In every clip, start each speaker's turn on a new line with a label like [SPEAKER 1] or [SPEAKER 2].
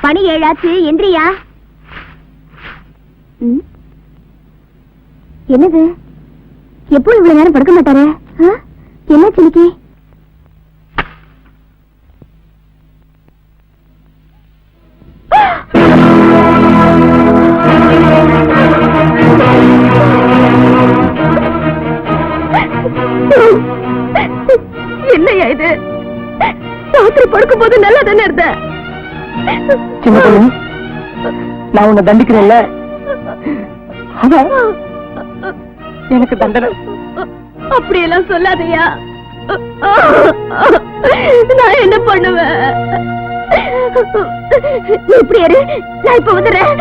[SPEAKER 1] மணி 7 ஆச்சு. எந்திரியா. என்னது, எப்போ இவ்வளவு நேரம் படுக்க மாட்டாரு? என்ன சிலிக்கி? என்னையா இது? ராத்திரி படுக்கும் போது நல்லா தானே இருந்த.
[SPEAKER 2] சின்ன பொண்ணு, நான் உன்னை தண்டிக்கிறேன்ல, எனக்கு தண்டனை.
[SPEAKER 1] அப்படியெல்லாம் சொல்லாதையா. நான் என்ன பண்ணுவேன்? இப்படி இரு, நான் இப்ப வந்துடுறேன்.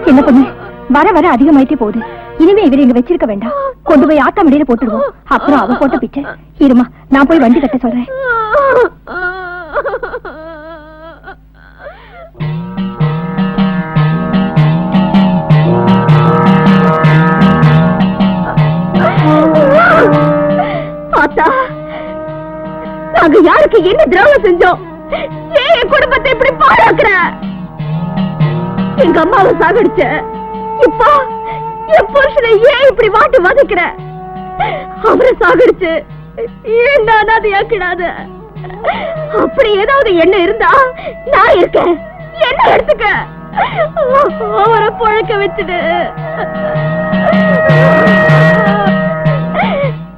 [SPEAKER 1] என்ன பொண்ணு, வர வர அதிகமாயிட்டே போகுது. இனிமே இவரை இங்க வச்சிருக்க வேண்டாம். கொண்டு போய் ஆத்தா மடியில போட்டுடுவோம். அப்புறம் அவ போட்ட பிச்சை. இருமா, நான் போய் வண்டி கட்ட சொல்றேன். ஆத்தா, நாங்க யாருக்கு என்ன திராவம் செஞ்சோம்? ஏன் என் குடும்பத்தை இப்படி பாழாக்குற? எங்க அம்மாவை சாகடிச்ச, இப்ப என் புருஷனை ஏன் இப்படி வாட்டி வதக்குற? அவரை சாகடிச்சு ஏன் அனாதையாக்கிடாத? அப்படி ஏதாவது என்ன இருந்தா நான் இருக்கேன், என்ன எடுத்துக்க. அவரை பழக்க வச்சுடு.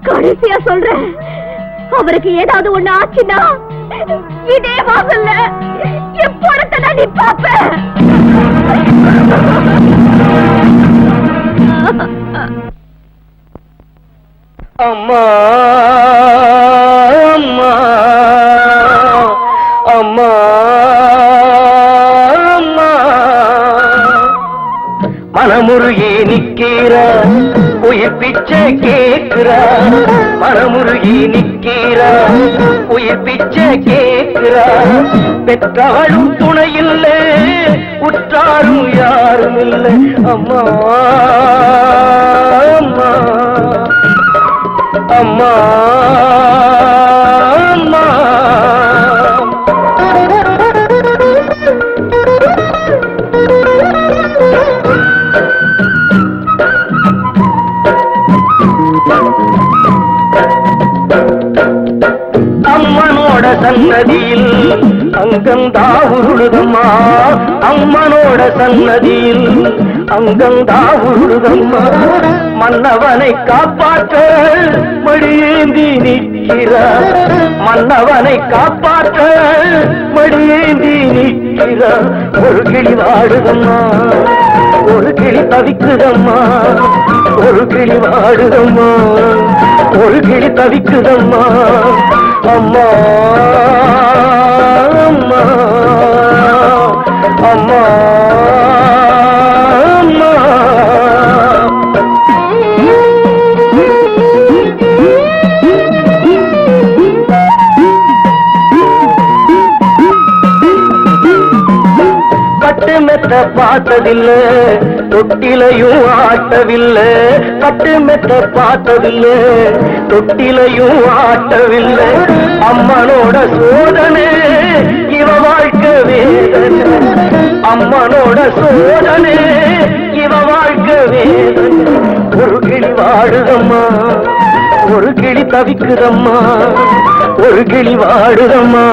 [SPEAKER 1] கடைசியா சொல்றேன், அவருக்கு ஏதாவது ஒண்ணு ஆச்சுன்னா இதே வாசல்ல என் படத்தை நான் நீ பாப்ப.
[SPEAKER 2] அம்மா அம்மா அம்மா அம்மா, மனமுருகி நிக்கிற உயிர் பிச்சை கேட்கிற, மனமுருகி நிக்கிற உயிர் பிச்சை கேட்கிற. பெற்றவளும் துணை இல்லை, உற்றாரும் யாரும் இல்லை. அம்மா அம்மா அம்மா அம்மா, அம்மனோட சன்னதியில் அங்கந்தா உருளுதம்மா, அம்மனோட சன்னதியில் அங்கந்தா உருளுதம்மா. மன்னவனை காப்பாற்ற மடியேந்தி நிற்கிறார், மன்னவனை காப்பாற்ற மடியேந்தி நிற்கிறார். ஒரு கிளி வாடுதம்மா, ஒரு கிளி தவிக்குதம்மா, ஒரு கிளி வாடுதம்மா, ஒரு கிளி தவிக்குதம்மா. அம்மா அம்மா அம்மா அம்மா, கட்டு மெத்த பார்த்ததில்லை, தொட்டிலையும் ஆட்டவில்லை. கட்டு மெத்த பார்த்ததில்லை, தொட்டிலையும் ஆட்டவில்லை. அம்மனோட சோதனை இவ வாழ்க்கை வேதனை, அம்மனோட சோதனை இவ வாழ்க்கை வேதனை. ஒரு கிளி வாடுதம்மா, ஒரு கிளி தவிக்குதம்மா, ஒரு கிளி வாடுதம்மா,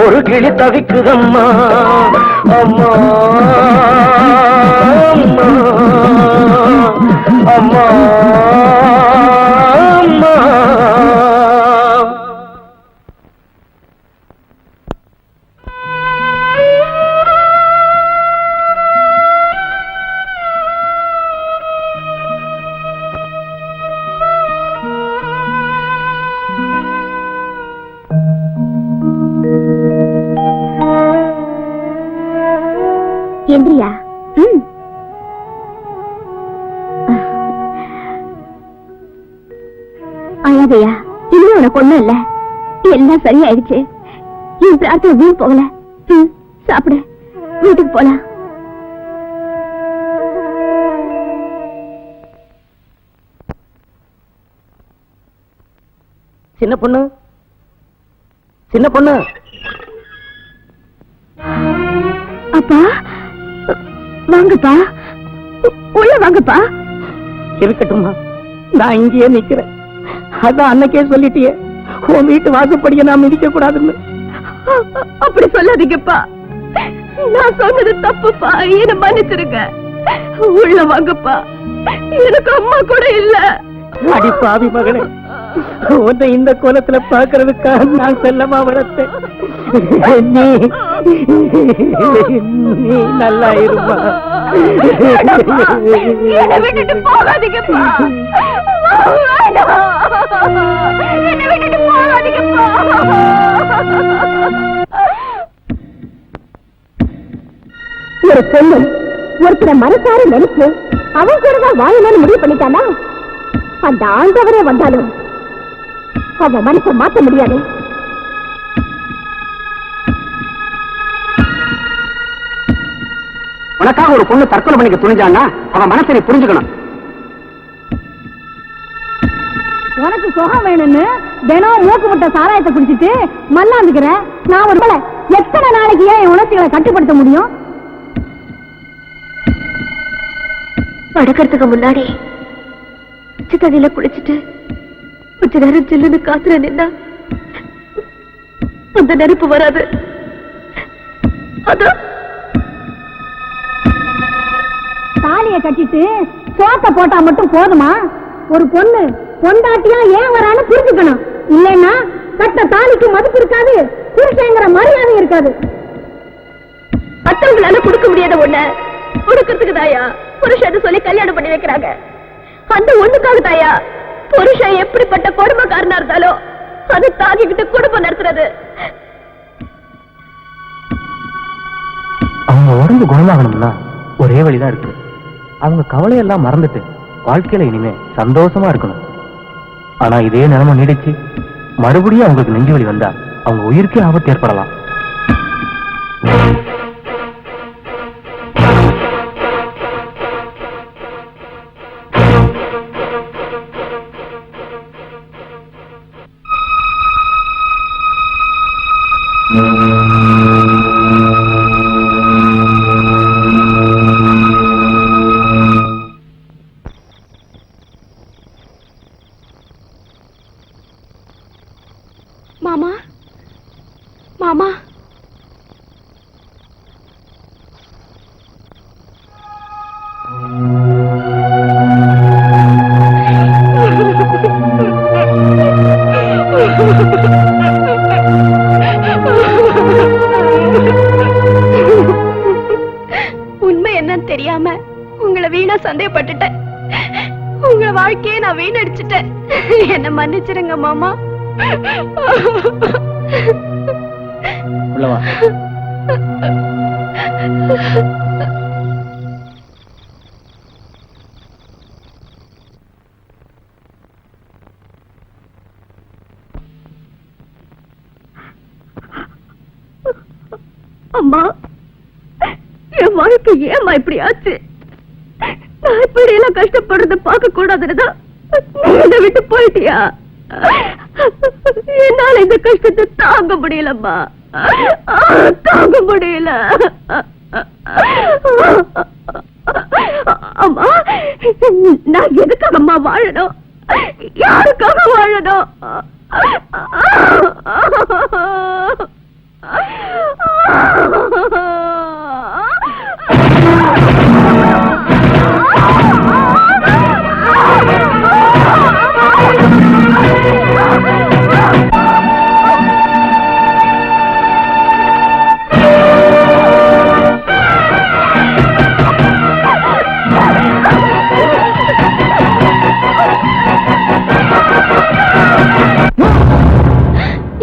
[SPEAKER 2] ஒரு கிளி தவிக்குதம்மா. அம்மா அம்மா அம்மா அம்மா.
[SPEAKER 1] எந்திரியா. அழகையா, இன்னும் உனக்கு ஒண்ணும் இல்ல, எல்லாம் சரியாயிடுச்சு. என் பிரார்த்தனை வீண் போகல. சாப்பிடு, வீட்டுக்கு போலாம்.
[SPEAKER 2] சின்ன பொண்ணு, சின்ன பொண்ணு.
[SPEAKER 1] அப்பா வாங்கப்பா, உள்ள வாங்கப்பா.
[SPEAKER 2] இருக்கட்டும்மா, நான் இங்கேயே நிக்கிறேன். அதான் அன்னைக்கே சொல்லிட்டியே, உன் வீட்டு வாசப்படிய நான் மிதிக்க கூடாதுன்னு.
[SPEAKER 1] அப்படி சொல்லாதீங்கப்பா, நான் சொன்னது தப்புப்பா, என்ன மன்னிச்சிருங்க. உள்ள வாங்கப்பா, எனக்கு அம்மா கூட இல்ல.
[SPEAKER 2] அடி பாவி மகனே, உன்னை இந்த கோலத்துல பாக்குறதுக்காக நான் செல்லமா வளர்த்தேன். நீ நல்லா இருப்பா.
[SPEAKER 1] என்னை விட்டுட்டு போகாதீங்கப்பா, என்னை விட்டுட்டு போகாதீங்கப்பா. ஒரு பொண்ணு ஒருத்தர மனசார நினைச்சு அவன் கூடதான் வாழணும்னு முடிவு பண்ணிட்டானா, அந்த ஆண்டவரே வந்தாலும் அவன் மனசை மாற்ற முடியாது.
[SPEAKER 2] உனக்காக ஒரு பொண்ணு தற்கொலை பண்ணிக்க துணிஞ்சான்னா அவன் மனசை நீ புரிஞ்சுக்கணும்.
[SPEAKER 1] உனக்கு சுகம் வேணும்னு தினம் மூக்கு முட்டை சாராயத்தை குடிச்சிட்டு மல்லாந்துக்கிற நான் ஒரு எத்தனை நாளைக்கு ஏன் என் உணர்ச்சிகளை கட்டுப்படுத்த முடியும்? படுக்கிறதுக்கு முன்னாடி தண்ணியில குளிச்சுட்டு கொஞ்ச நேரம் சில்லுன்னு காத்துல நின்னா அந்த நெருப்பு வராது. தாலிய கட்டிட்டு சோத்த போட்டா மட்டும் போதுமா? ஒரு பொண்ணு பொண்டாட்டியா ஏன் வரான்னு புரிஞ்சுக்கணும். இல்லைன்னா கட்ட தாலிக்கு மதிப்பு இருக்காது, புருஷங்கிற மரியாதை இருக்காது. மற்றவங்களால கொடுக்க முடியாத ஒண்ண கொடுக்கறதுக்கு தாயா புருஷன் சொல்லி கல்யாணம் பண்ணி வைக்கிறாங்க. அந்த ஒண்ணுக்காக தாயா புருஷன் எப்படிப்பட்ட கொடுமைக்காரனா இருந்தாலும் அதை தாங்கிக்கிட்டு குடும்பம் நடத்துறது.
[SPEAKER 2] அவங்க உடம்பு குணமாகணும்னா ஒரே வழிதான் இருக்கு. அவங்க கவலையெல்லாம் மறந்துட்டு வாழ்க்கையில இனிமே சந்தோஷமா இருக்கணும். ஆனா இதே நிலைமை நீடிச்சு மறுபடியும் அவங்களுக்கு நெஞ்சு வலி வந்தா அவங்க உயிருக்கே ஆபத்து ஏற்படலாம்.
[SPEAKER 1] மாமா, மாமா, உண்மை என்னன்னு தெரியாம உங்களை வீணா சந்தேகப்பட்டுட்டேன். உங்க வாழ்க்கையை நான் வீணடிச்சுட்டேன். என்ன மன்னிச்சிருங்க மாமா.
[SPEAKER 2] உள்ளவா.
[SPEAKER 1] அம்மா, என் வாழ்க்கை ஏமா இப்படி ஆச்சு? நான் இப்படி எல்லாம் கஷ்டப்படுறத பார்க்க கூடாதுதான் என்னை விட்டு போயிட்டியா? என்னால இந்த கஷ்டத்தை தாங்க முடியலம்மா, தாங்க முடியல. அம்மா, நான் எதுக்காக அம்மா வாழணும்? யாருக்காக வாழணும்?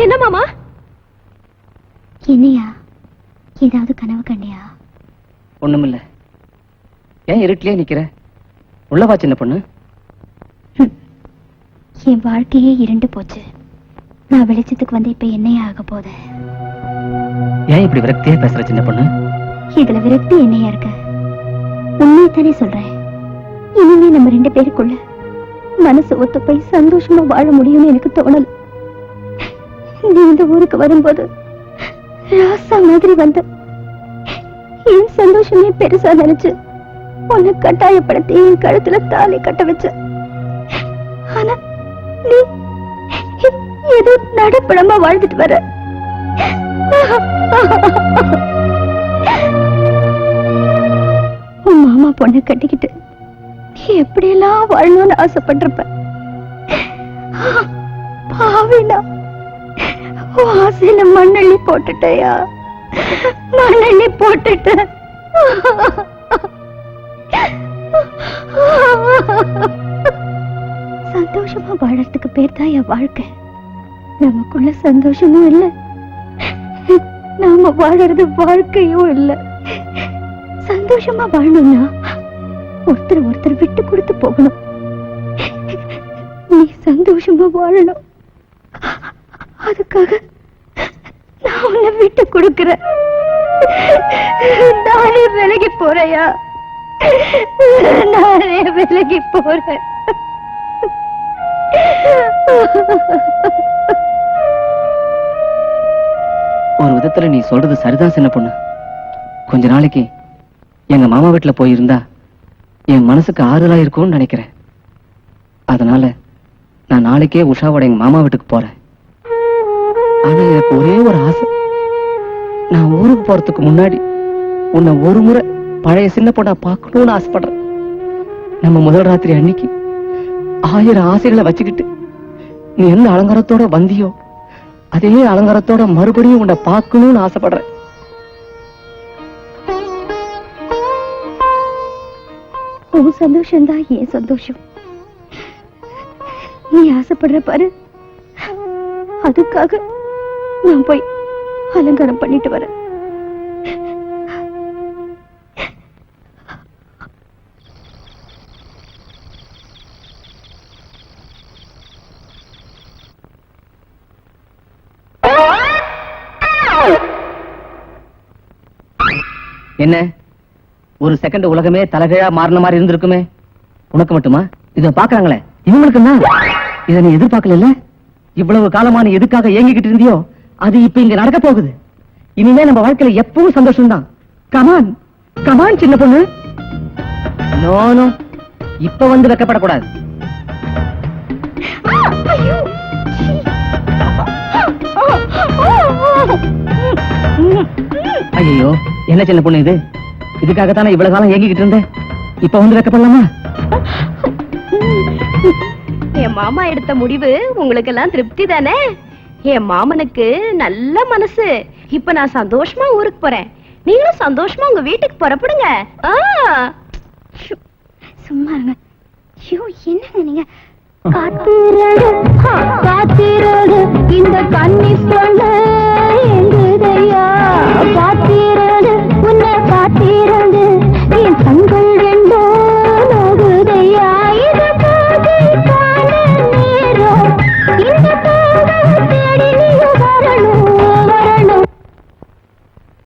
[SPEAKER 1] என்ன மாமா?
[SPEAKER 3] என்னையா, ஏதாவது கனவு கண்டியா? ஒண்ணுமில்ல. ஏன் இருட்டிலே நிக்கிற? உள்ளவா சின்ன பொண்ணு.
[SPEAKER 1] என் வாழ்க்கையே இருண்டு போச்சு. நான் வெளிச்சத்துக்கு வந்து இப்ப என்னையே ஆக போகுது.
[SPEAKER 3] ஏன் இப்படி விரக்தியா பேசுற சின்ன பொண்ணு?
[SPEAKER 1] இதுல விரக்தி என்னையா இருக்கு? உண்மையைத்தானே சொல்றேன். இனிமே நம்ம 2 பேருக்குள்ள மனசு ஒத்து போய் சந்தோஷமா வாழ முடியும்னு எனக்கு தோணல. நீ இந்த ஊருக்கு வரும்போது ராசா மாதிரி வந்த என் சந்தோஷமே பெருசா நினைச்சு உன்னை கட்டாயப்படுத்தி என் கழுத்துல தாலி கட்ட வச்ச. ஆனா நீ ஏதோ நடப்படமா வாழ்ந்துட்டு வர. உன் மாமா பொண்ணை கட்டிக்கிட்டு நீ எப்படியெல்லாம் வாழணும்னு ஆசைப்பட்டிருப்ப. பாவினா உன் ஆசையில மண்ணள்ளி போட்டுட்டயா? மண்ணள்ளி போட்டுட்ட. சந்தோஷமா வாழறதுக்கு பேர் தான் என் வாழ்க்கை. நமக்குள்ள சந்தோஷமும் இல்ல, நாம வாழறது வாழ்க்கையும் இல்ல. சந்தோஷமா வாழணும்னா ஒருத்தர் விட்டு கொடுத்து போகணும். நீ சந்தோஷமா வாழணும். அதுக்காக நான் உன்னை விட்டு கொடுக்கிறேன். நானே விலகி போறையா? நானே விலகி போறேன்.
[SPEAKER 3] ஒரு விதத்துல நீ சொல்றது சரிதான் சின்ன பொண்ணு. கொஞ்ச நாளைக்கு எங்க மாமா வீட்டுல போயிருந்தா என் மனசுக்கு ஆறுதலா இருக்கும்னு நினைக்கிறேன். அதனால நான் நாளைக்கே உஷாவோட எங்க மாமா வீட்டுக்கு போறேன். ஆனா எனக்கு ஒரே ஒரு ஆசை. நான் ஊருக்கு போறதுக்கு முன்னாடி உன்னை ஒரு முறை பழைய சின்ன பொண்ணா பார்க்கணும்னு ஆசைப்படுறேன். நம்ம முதல் ராத்திரி அன்னைக்கு 1000 ஆசைகளை வச்சுக்கிட்டு நீ எந்த அலங்காரத்தோட வந்தியோ அதே அலங்காரத்தோட மறுபடியும் உன்னை பார்க்கணும்னு ஆசைப்படுறேன்.
[SPEAKER 1] உன் சந்தோஷம்தான் என் சந்தோஷம். நீ ஆசைப்படுற பாரு, அதுக்காக நான் போய் அலங்காரம் பண்ணிட்டு வரேன்.
[SPEAKER 3] என்ன ஒரு செகண்ட் உலகமே தலைகீழா மாறின மாதிரி இருந்திருக்குமே. உனக்கு மட்டுமா? இத பாக்குறாங்களே இவங்களுக்கு தான். இத நீ எதிர்பார்க்கல. இவ்வளவு காலமா நீ எதுக்காக ஏங்கிக்கிட்டு இருந்தியோ அது இப்ப இங்க நடக்க போகுது. இனிமே நம்ம வாழ்க்கையில எப்பவும் சந்தோஷம் தான். கமான் கமான் சின்ன பொண்ணு. நோ இப்ப வந்து வெக்கப்படக்கூடாது. ஐயோ என்ன சின்ன பொண்ணு இது? இதுக்காகத்தானே இவ்வளவு காலம் ஏங்கிக்கிட்டு இருந்தேன். இப்ப வந்து வெக்கப்படலாமா?
[SPEAKER 1] என் மாமா எடுத்த முடிவு உங்களுக்கு எல்லாம் திருப்தி தானே? என் மாமனுக்கு நல்ல மனசு. இப்ப நான் சந்தோஷமா ஊருக்கு போறேன். நீங்களும் சந்தோஷமா உங்க வீட்டுக்கு புறப்படுங்க. சும்மா இருங்க. என்னங்க நீங்க? காத்திரடு இந்த கன்னி பொண்ணு